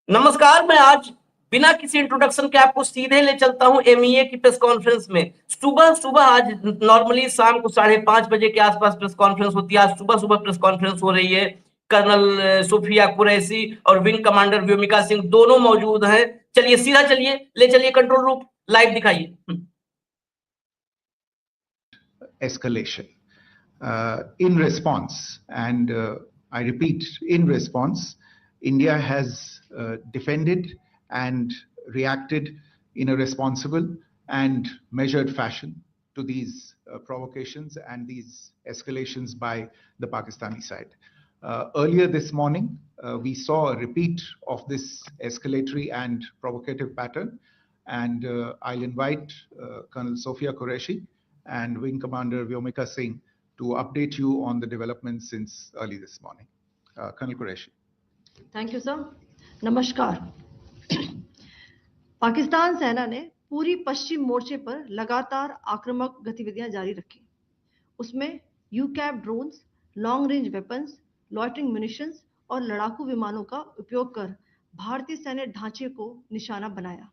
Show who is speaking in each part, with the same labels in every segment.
Speaker 1: नमस्कार। मैं आज बिना किसी इंट्रोडक्शन के आपको सीधे ले चलता हूँ एमईए की प्रेस कॉन्फ्रेंस में। सुबह सुबह आज नॉर्मली शाम को 5:30 बजे के आसपास प्रेस कॉन्फ्रेंस होती है। आज सुबह सुबह प्रेस कॉन्फ्रेंस हो रही है। कर्नल सोफिया कुरैशी और विंग कमांडर व्योमिका सिंह दोनों मौजूद हैं। चलिए सीधा चलिए, ले चलिए कंट्रोल रूम, लाइव दिखाइए।
Speaker 2: Escalation. In response, and I repeat, in response, India has defended and reacted in a responsible and measured fashion to these provocations and these escalations by the Pakistani side. Earlier this morning, we saw a repeat of this escalatory and provocative pattern, and I'll invite Colonel Sofiya Qureshi and Wing Commander Vyomika Singh to update you on the developments since early this morning. Colonel Qureshi.
Speaker 3: Thank you sir. नमस्कार। पाकिस्तान सेना ने पूरी पश्चिम मोर्चे पर लगातार आक्रामक गतिविधियां जारी रखी। उसमें यूकैप drones, long range weapons, loitering munitions और लड़ाकू विमानों का उपयोग कर भारतीय सैन्य ढांचे को निशाना बनाया।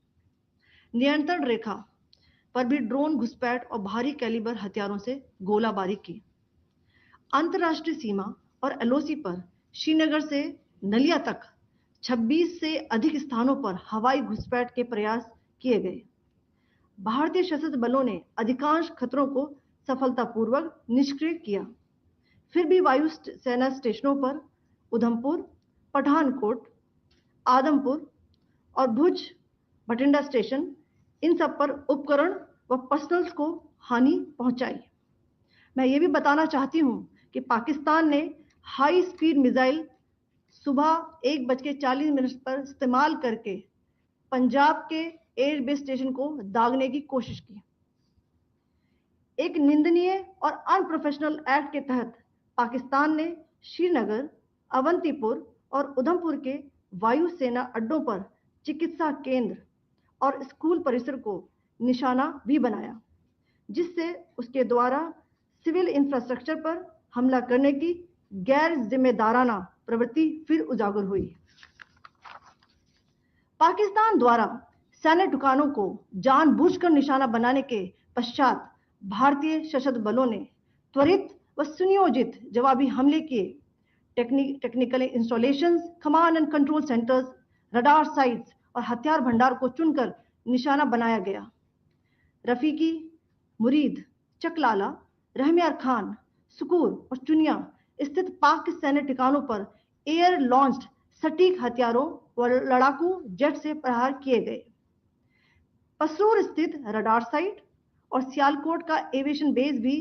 Speaker 3: नियंत्रण रेखा पर भी ड्रोन घुसपैठ और भारी कैलिबर हथियारों से गोलाबारी की। अंतर्राष्ट्रीय सीमा और एलओसी पर श्रीनगर से नलिया तक 26 से अधिक स्थानों पर हवाई घुसपैठ के प्रयास किए गए। भारतीय सशस्त्र बलों ने अधिकांश खतरों को सफलतापूर्वक निष्क्रिय किया। फिर भी वायु सेना स्टेशनों पर उधमपुर, पठानकोट, आदमपुर और भुज बठिंडा स्टेशन, इन सब पर उपकरण व पर्सनल्स को हानि पहुंचाई। मैं ये भी बताना चाहती हूं कि पाकिस्तान ने हाई स्पीड मिसाइल सुबह 1:40 पर इस्तेमाल करके पंजाब के एयरबेस स्टेशन को दागने की कोशिश की। एक निंदनीय और अनप्रोफेशनल एक्ट के तहत पाकिस्तान ने श्रीनगर, अवंतीपुर और उधमपुर के वायु सेना अड्डों पर चिकित्सा केंद्र और स्कूल परिसर को निशाना भी बनाया, जिससे उसके द्वारा सिविल इंफ्रास्ट्रक्चर पर हमला करने की गैर जिम्मेदाराना प्रवृत्ति फिर उजागर हुई। पाकिस्तान द्वारा सैन्य ठिकानों को जानबूझकर निशाना बनाने के पश्चात भारतीय सशस्त्र बलों ने त्वरित व सुनियोजित जवाबी हमले किए। Technical installations, command and control centres, radar sites और हथियार भंडार को चुनकर निशाना बनाया गया। रफीकी, मुरीद, चकलाला, रहमियार खान, सुकूर और चुनिया स्थित पाक सैन्य ठिकानों पर एयर लॉन्च्ड सटीक हथियारों व लड़ाकू जेट से प्रहार किए गए। पसरूर स्थित रडार साइट और सियालकोट का एविएशन बेस भी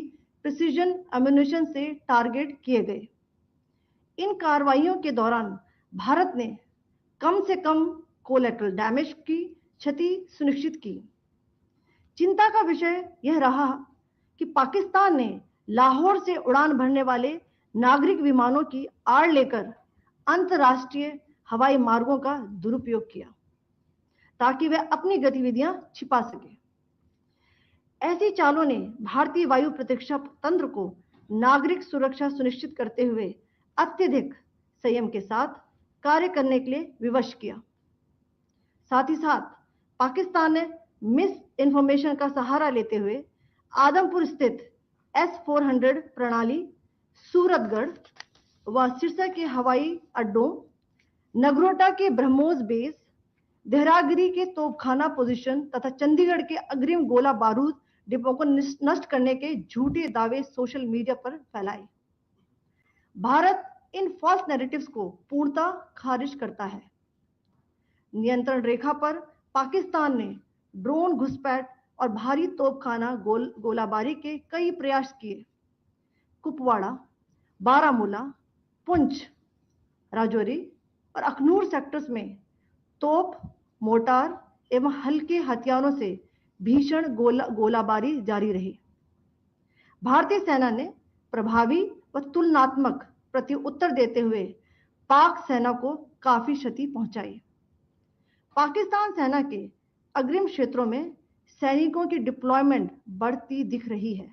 Speaker 3: प्रिसीजन एम्यूनिशन से टारगेट किए गए। इन कार्रवाइयों के दौरान भारत ने कम से कम कोलैटरल डैमेज की क्षति सुनिश्चित की। चिंता का विषय यह रहा कि पाकिस्तान ने लाहौर से उड़ान भरने वाले नागरिक विमानों की आड़ लेकर अंतर्राष्ट्रीय हवाई मार्गों का दुरुपयोग किया ताकि वह अपनी गतिविधियां छिपा सके। ऐसी चालों ने भारतीय वायु प्रतिरक्षा तंत्र को नागरिक सुरक्षा सुनिश्चित करते हुए अत्यधिक संयम के साथ कार्य करने के लिए विवश किया। साथ ही साथ पाकिस्तान ने मिस इन्फॉर्मेशन का सहारा लेते हुए आदमपुर स्थित S-400 प्रणाली, सूरतगढ़ व सिरसा के हवाई अड्डों, नगरोटा के ब्रह्मोस बेस, देहरागिरी के तोपखाना पोजीशन तथा चंडीगढ़ के अग्रिम गोला बारूद डिपो को नष्ट करने के झूठे दावे सोशल मीडिया पर फैलाए। भारत इन फॉल्स नैरेटिव्स को पूर्णतः खारिज करता है। नियंत्रण रेखा पर पाकिस्तान ने ड्रोन घुसपैठ और भारी तोपखाना गोलाबारी के कई प्रयास किए। कुपवाड़ा, बारामूला, पुंछ, राजौरी और अखनूर सेक्टर्स में तोप, मोर्टार एवं हल्के हथियारों से भीषण गोलाबारी जारी रही। भारतीय सेना ने प्रभावी व तुलनात्मक प्रत्युत्तर देते हुए पाक सेना को काफी क्षति पहुंचाई। पाकिस्तान सेना के अग्रिम क्षेत्रों में सैनिकों की डिप्लॉयमेंट बढ़ती दिख रही है,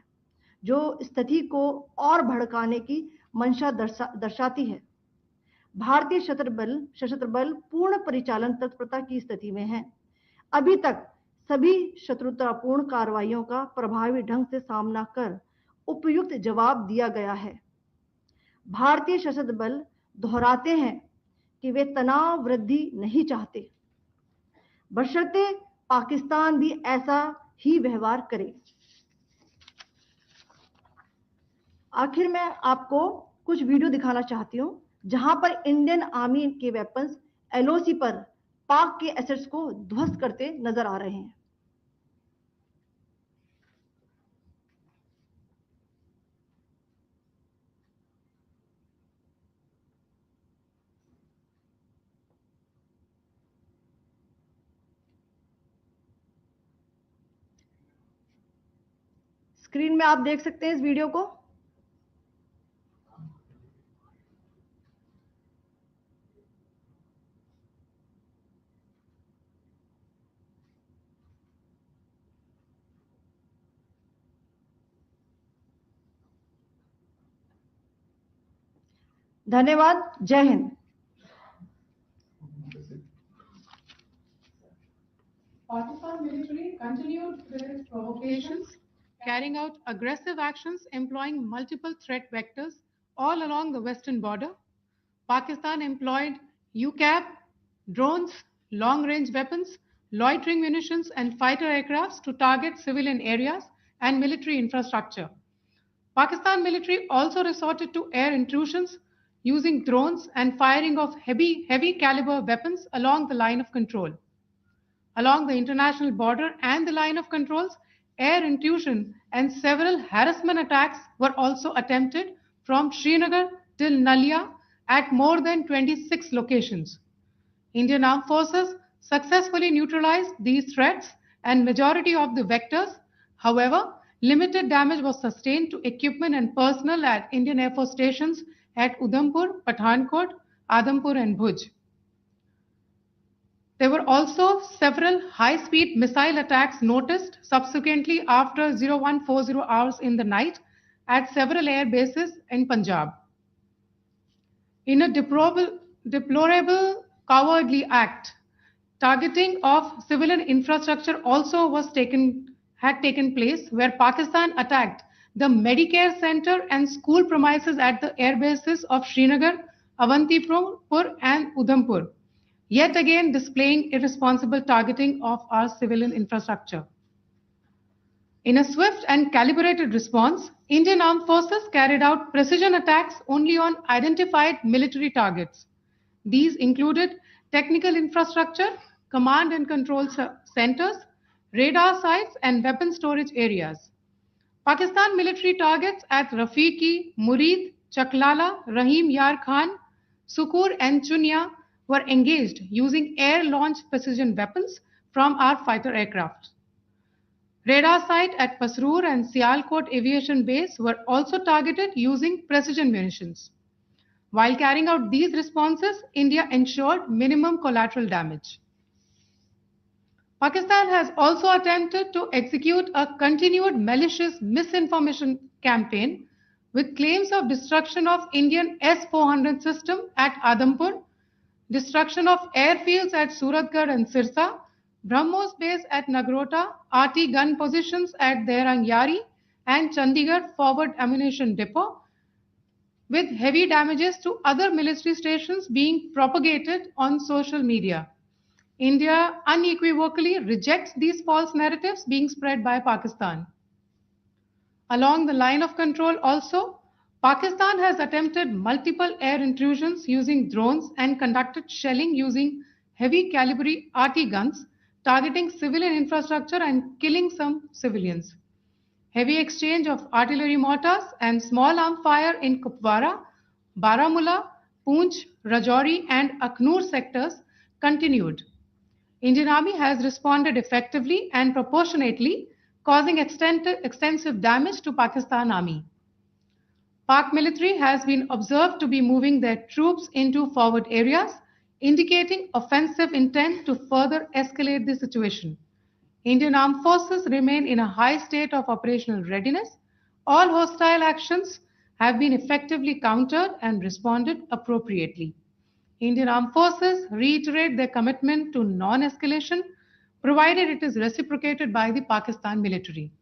Speaker 3: जो स्थिति को और भड़काने की मंशा दर्शाती है। भारतीय सशस्त्र बल पूर्ण परिचालन तत्परता की स्थिति में है। अभी तक सभी शत्रुतापूर्ण कार्रवाइयों का प्रभावी ढंग से सामना कर उपयुक्त जवाब दिया गया है। भारतीय सशस्त्र बल दोहराते हैं कि वे तनाव वृद्धि नहीं चाहते, बशर्ते पाकिस्तान भी ऐसा ही व्यवहार करे। आखिर में आपको कुछ वीडियो दिखाना चाहती हूं जहां पर इंडियन आर्मी के वेपन्स एलओसी पर पाक के एसेट्स को ध्वस्त करते नजर आ रहे हैं। स्क्रीन में आप देख सकते हैं इस वीडियो को। धन्यवाद। जय Hind.
Speaker 4: Pakistan military continued their provocations, carrying out aggressive actions employing multiple threat vectors all along the western border. Pakistan employed UCAV, drones, long-range weapons, loitering munitions, and fighter aircrafts to target civilian areas and military infrastructure. Pakistan military also resorted to air intrusions using drones and firing of heavy caliber weapons along the line of control. Along the international border and the line of controls, air intrusion and several harassment attacks were also attempted from Srinagar till Nalia at more than 26 locations. Indian Armed Forces successfully neutralized these threats and majority of the vectors. However, limited damage was sustained to equipment and personnel at Indian Air Force stations at Udhampur, Pathankot, Adampur and Bhuj. There were also several high-speed missile attacks noticed subsequently after 0140 hours in the night at several air bases in Punjab. In a deplorable cowardly act, targeting of civilian infrastructure also had taken place, where Pakistan attacked the Medicare Center and school premises at the air bases of Srinagar, Avantipur and Udhampur, yet again displaying irresponsible targeting of our civilian infrastructure. In a swift and calibrated response, Indian Armed Forces carried out precision attacks only on identified military targets. These included technical infrastructure, command and control centers, radar sites, and weapon storage areas. Pakistan military targets at Rafiqi, Murid, Chaklala, Rahim Yar Khan, Sukur, and Chunya were engaged using air-launched precision weapons from our fighter aircraft. Radar site at Pasroor and Sialkot Aviation Base were also targeted using precision munitions. While carrying out these responses, India ensured minimum collateral damage. Pakistan has also attempted to execute a continued malicious misinformation campaign with claims of destruction of Indian S-400 system at Adampur, destruction of airfields at Suratgarh and Sirsa, BrahMos base at Nagrota, RT gun positions at Derang Yari and Chandigarh forward ammunition depot, with heavy damages to other military stations being propagated on social media. India unequivocally rejects these false narratives being spread by Pakistan. Along the line of control also, Pakistan has attempted multiple air intrusions using drones and conducted shelling using heavy caliber RT guns, targeting civilian infrastructure and killing some civilians. Heavy exchange of artillery mortars and small arm fire in Kupwara, Baramulla, Poonch, Rajouri and Aknoor sectors continued. Indian Army has responded effectively and proportionately, causing extensive damage to Pakistan Army. Pak military has been observed to be moving their troops into forward areas, indicating offensive intent to further escalate the situation. Indian Armed Forces remain in a high state of operational readiness. All hostile actions have been effectively countered and responded appropriately. Indian Armed Forces reiterate their commitment to non-escalation, provided it is reciprocated by the Pakistan military.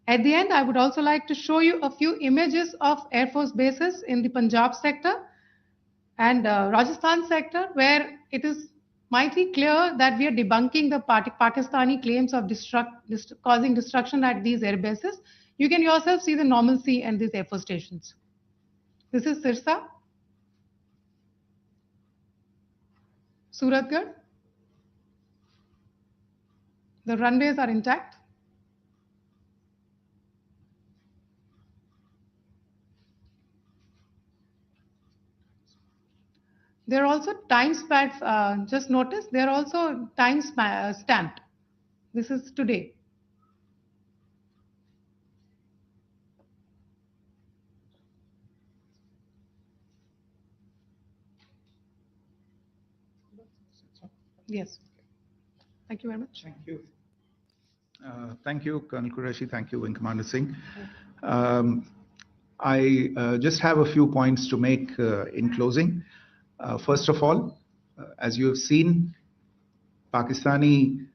Speaker 4: At the end, I would also like to show you a few images of Air Force bases in the Punjab sector and Rajasthan sector, where it is mighty clear that we are debunking the Pakistani claims of causing destruction at these air bases. You can yourself see the normalcy in these Air Force stations. This is Sirsa, Suratgarh. The runways are intact. There are also time stamps. Just notice there are also time stamped. This is today. Yes. Thank you very much.
Speaker 2: Thank you. Thank you, Colonel Qureshi. Thank you, Wing Commander Singh. I just have a few points to make in closing. First of all, as you have seen, Pakistani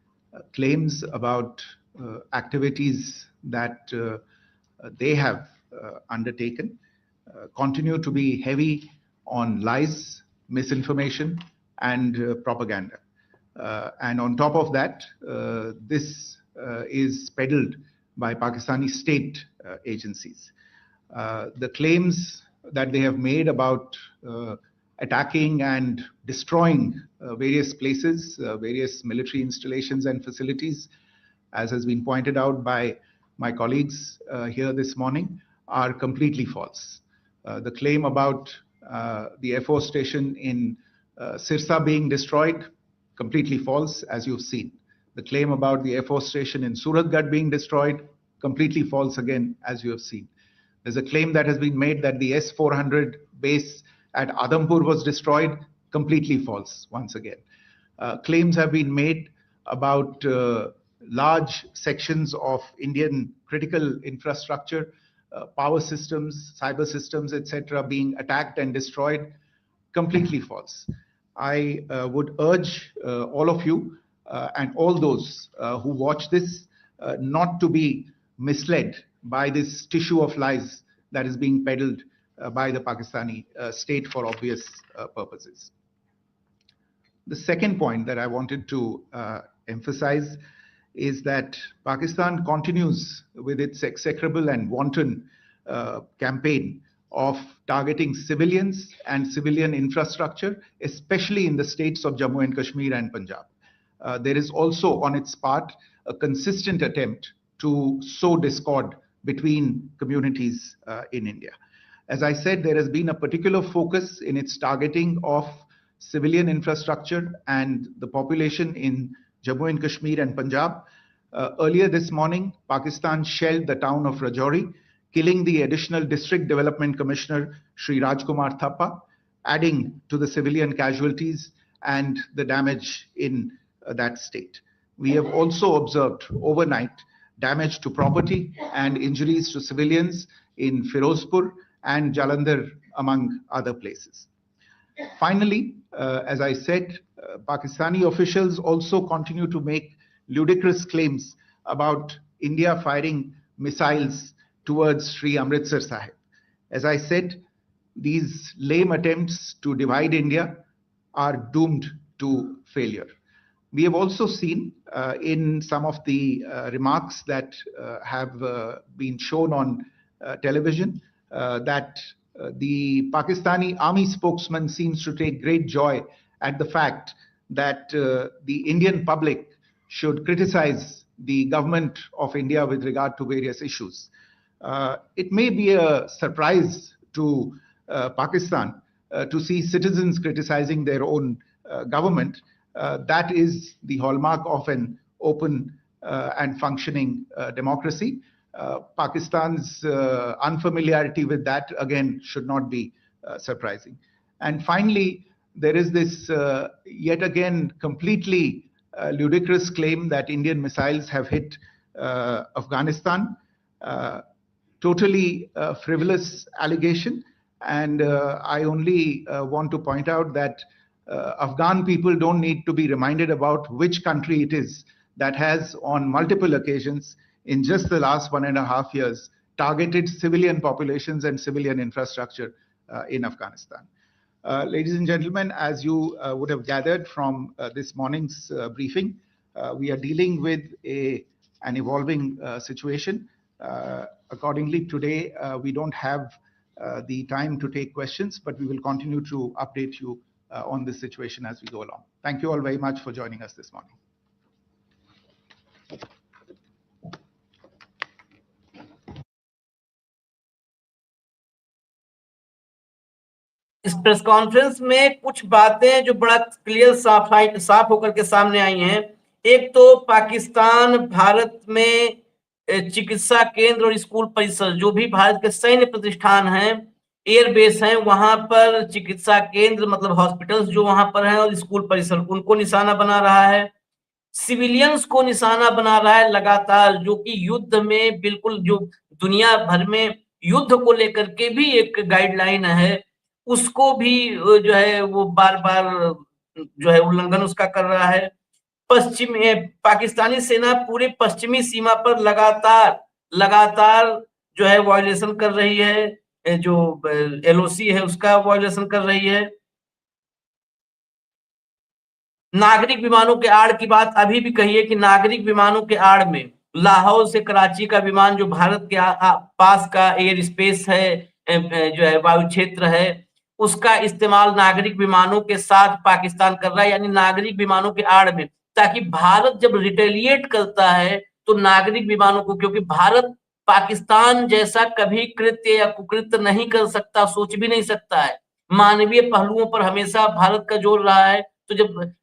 Speaker 2: claims about activities that they have undertaken continue to be heavy on lies, misinformation, and propaganda. And on top of that, this is peddled by Pakistani state agencies. The claims that they have made about attacking and destroying various places, various military installations and facilities, as has been pointed out by my colleagues here this morning, are completely false. The claim about the Air Force station in Sirsa being destroyed, completely false, as you've seen. The claim about the Air Force station in Suratgarh being destroyed, completely false again, as you have seen. There's a claim that has been made that the S-400 base at Adampur was destroyed, completely false, once again. Claims have been made about large sections of Indian critical infrastructure, power systems, cyber systems, etc., being attacked and destroyed, completely false. I would urge all of you and all those who watch this not to be misled by this tissue of lies that is being peddled by the Pakistani state for obvious purposes. The second point that I wanted to emphasize is that Pakistan continues with its execrable and wanton campaign of targeting civilians and civilian infrastructure, especially in the states of Jammu and Kashmir and Punjab. There is also on its part a consistent attempt to sow discord between communities in India. As I said, there has been a particular focus in its targeting of civilian infrastructure and the population in Jammu and Kashmir and Punjab. Earlier this morning, Pakistan shelled the town of Rajouri, killing the additional District Development Commissioner, Sri Rajkumar Thappa, adding to the civilian casualties and the damage in that state. We have also observed overnight damage to property and injuries to civilians in Firozpur and Jalandhar, among other places. Finally, as I said, Pakistani officials also continue to make ludicrous claims about India firing missiles towards Sri Amritsar Sahib. As I said, these lame attempts to divide India are doomed to failure. We have also seen in some of the remarks that have been shown on television that the Pakistani army spokesman seems to take great joy at the fact that the Indian public should criticize the government of India with regard to various issues. It may be a surprise to Pakistan to see citizens criticizing their own government. That is the hallmark of an open and functioning democracy. Pakistan's unfamiliarity with that, again, should not be surprising. And finally, there is this yet again completely ludicrous claim that Indian missiles have hit Afghanistan. Totally frivolous allegation. And I only want to point out that Afghan people don't need to be reminded about which country it is that has, on multiple occasions in just the last 1.5 years, targeted civilian populations and civilian infrastructure in Afghanistan. Ladies and gentlemen, as you would have gathered from this morning's briefing, we are dealing with an evolving situation. Accordingly, today we don't have the time to take questions, but we will continue to update you on this situation as we go along. Thank you all very much for joining us this morning.
Speaker 1: इस press conference में कुछ बातें जो बड़ा clear साफ होकर के सामने आई हैं। एक तो पाकिस्तान भारत में चिकित्सा केंद्र और स्कूल परिसर, जो भी भारत के सैन्य प्रतिष्ठान हैं, एयरबेस हैं, वहां पर चिकित्सा केंद्र मतलब हॉस्पिटल्स जो वहां पर हैं और स्कूल परिसर, उनको निशाना बना रहा है। सिविलियंस को निशाना बना रहा है लगातार, जो कि युद्ध में बिल्कुल, जो दुनिया भर में युद्ध को लेकर के भी एक गाइडलाइन है, उसको भी जो है वो बार-बार जो है उल्लंघन उसका कर रहा है। पाकिस्तानी सेना पूरी पश्चिमी सीमा पर लगातार जो है वायलेशन कर रही है, जो एलओसी है उसका वायलेशन कर रही है। नागरिक विमानों के आड़ की बात अभी भी कही है कि नागरिक विमानों के आड़ में लाहौर से कराची का विमान, जो भारत के पास का एयर स्पेस है, जो है वायु क्षेत्र है, उसका इस्तेमाल नागरिक विमानों के साथ पाकिस्तान कर रहा है, यानी नागरिक विमानों के आड़ में, ताकि भारत जब रिटेलिएट करता है तो नागरिक विमानों को, क्योंकि भारत पाकिस्तान जैसा कभी कृत्य या कुकृत्य नहीं कर सकता, सोच भी नहीं सकता है। मानवीय पहलुओं पर हमेशा भारत का जोर रहा है। तो जब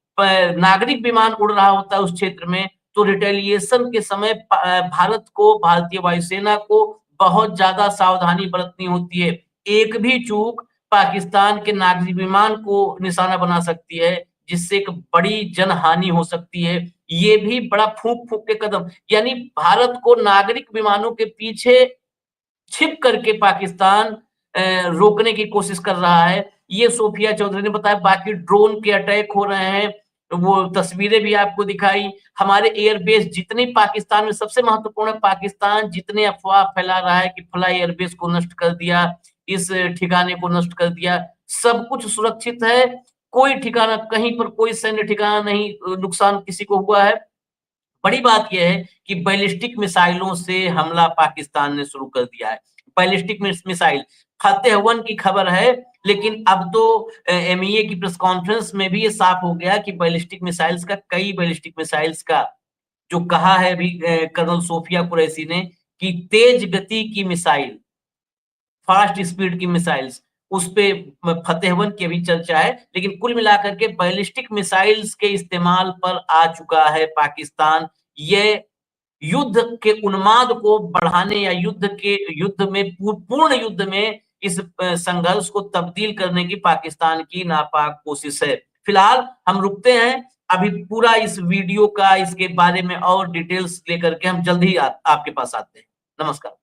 Speaker 1: नागरिक विमान उड़ रहा होता है उस क्षेत्र में, तो रिटेलिएशन के समय भारत को, भारतीय वायुसेना को बहुत ज्यादा सावधानी बरतनी होती है। एक भी चूक पाकिस्तान के नागरिक विमान को निशाना बना सकती है, जिससे एक बड़ी जनहानि हो सकती है। ये भी बड़ा फूंक-फूंक के कदम, यानी भारत को नागरिक विमानों के पीछे छिप करके पाकिस्तान रोकने की कोशिश कर रहा है। ये सोफिया चौधरी ने बताया। बाकी ड्रोन के अटैक हो रहे हैं, वो तस्वीरें भी आपको दिखाई। हमारे एयरबेस जितनी पाकिस्तान में सबसे महत्वपूर्ण है, पाकिस्तान जितने अफवाह फैला रहा है कि फला एयरबेस को नष्ट कर दिया, इस ठिकाने को नष्ट कर दिया, सब कुछ सुरक्षित है। कोई ठिकाना, कहीं पर कोई सैन्य ठिकाना नहीं, नुकसान किसी को हुआ है। बड़ी बात यह है कि बैलिस्टिक मिसाइलों से हमला पाकिस्तान ने शुरू कर दिया है। बैलिस्टिक मिसाइल फतेह 1 की खबर है, लेकिन अब तो एमईए की प्रेस कॉन्फ्रेंस में भी ये साफ हो गया कि बैलिस्टिक मिसाइल्स का जो कहा है अभी कर्नल सोफिया कुरैशी ने, कि तेज गति की मिसाइल, फास्ट स्पीड की मिसाइल्स, उस पे फतेह 1 की भी चर्चा है। लेकिन कुल मिलाकर के बैलिस्टिक मिसाइल्स के इस्तेमाल पर आ चुका है पाकिस्तान। ये युद्ध के उन्माद को बढ़ाने या युद्ध में पूर्ण युद्ध में इस संघर्ष को तब्दील करने की पाकिस्तान की नापाक कोशिश है। फिलहाल हम रुकते हैं। अभी पूरा इस वीडियो का, इसके बारे में और डिटेल्स लेकर के हम जल्द ही आपके पास आते हैं। नमस्कार।